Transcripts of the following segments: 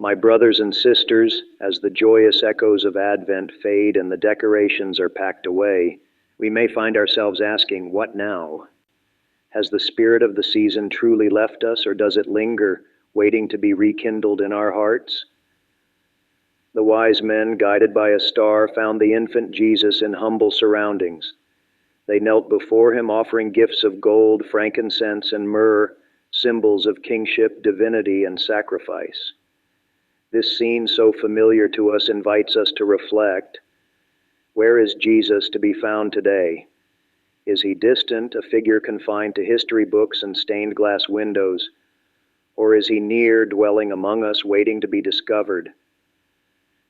My brothers and sisters, as the joyous echoes of Advent fade and the decorations are packed away, we may find ourselves asking, what now? Has the spirit of the season truly left us, or does it linger, waiting to be rekindled in our hearts? The wise men, guided by a star, found the infant Jesus in humble surroundings. They knelt before him, offering gifts of gold, frankincense, and myrrh, symbols of kingship, divinity, and sacrifice. This scene, so familiar to us, invites us to reflect. Where is Jesus to be found today? Is he distant, a figure confined to history books and stained glass windows? Or is he near, dwelling among us, waiting to be discovered?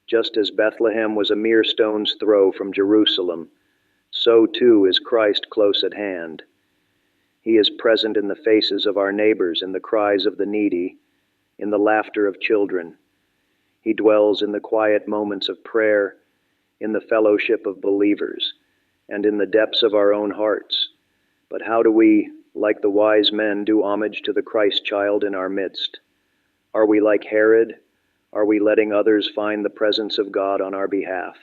Just as Bethlehem was a mere stone's throw from Jerusalem, so too is Christ close at hand. He is present in the faces of our neighbors, in the cries of the needy, in the laughter of children. He dwells in the quiet moments of prayer, in the fellowship of believers, and in the depths of our own hearts. But how do we, like the wise men, do homage to the Christ child in our midst? Are we like Herod? Are we letting others find the presence of God on our behalf?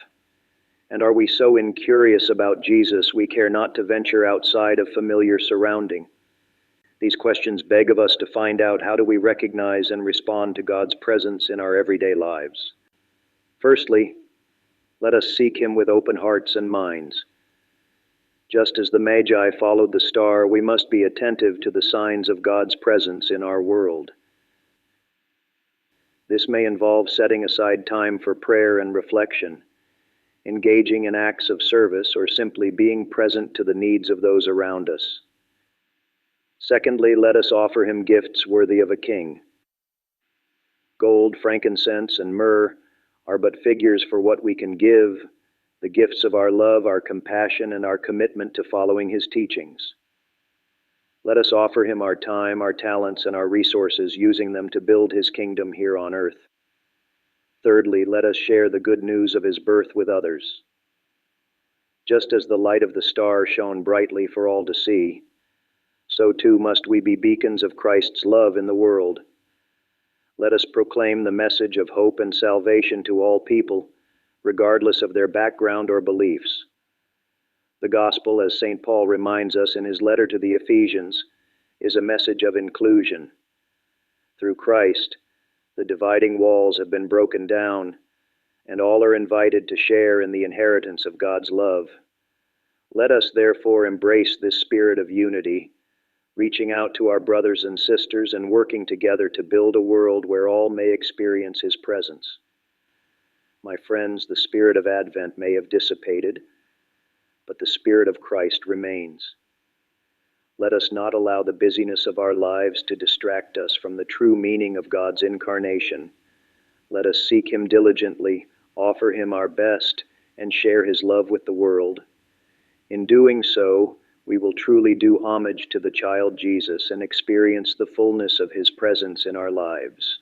And are we so incurious about Jesus we care not to venture outside of familiar surrounding? These questions beg of us to find out, how do we recognize and respond to God's presence in our everyday lives? Firstly, let us seek him with open hearts and minds. Just as the Magi followed the star, we must be attentive to the signs of God's presence in our world. This may involve setting aside time for prayer and reflection, engaging in acts of service, or simply being present to the needs of those around us. Secondly, let us offer him gifts worthy of a king. Gold, frankincense, and myrrh are but figures for what we can give, the gifts of our love, our compassion, and our commitment to following his teachings. Let us offer him our time, our talents, and our resources, using them to build his kingdom here on earth. Thirdly, let us share the good news of his birth with others. Just as the light of the star shone brightly for all to see, so too must we be beacons of Christ's love in the world. Let us proclaim the message of hope and salvation to all people, regardless of their background or beliefs. The gospel, as St. Paul reminds us in his letter to the Ephesians, is a message of inclusion. Through Christ, the dividing walls have been broken down, and all are invited to share in the inheritance of God's love. Let us therefore embrace this spirit of unity, reaching out to our brothers and sisters and working together to build a world where all may experience his presence. My friends, the spirit of Advent may have dissipated, but the spirit of Christ remains. Let us not allow the busyness of our lives to distract us from the true meaning of God's incarnation. Let us seek him diligently, offer him our best, and share his love with the world. In doing so, we will truly do homage to the child Jesus and experience the fullness of his presence in our lives.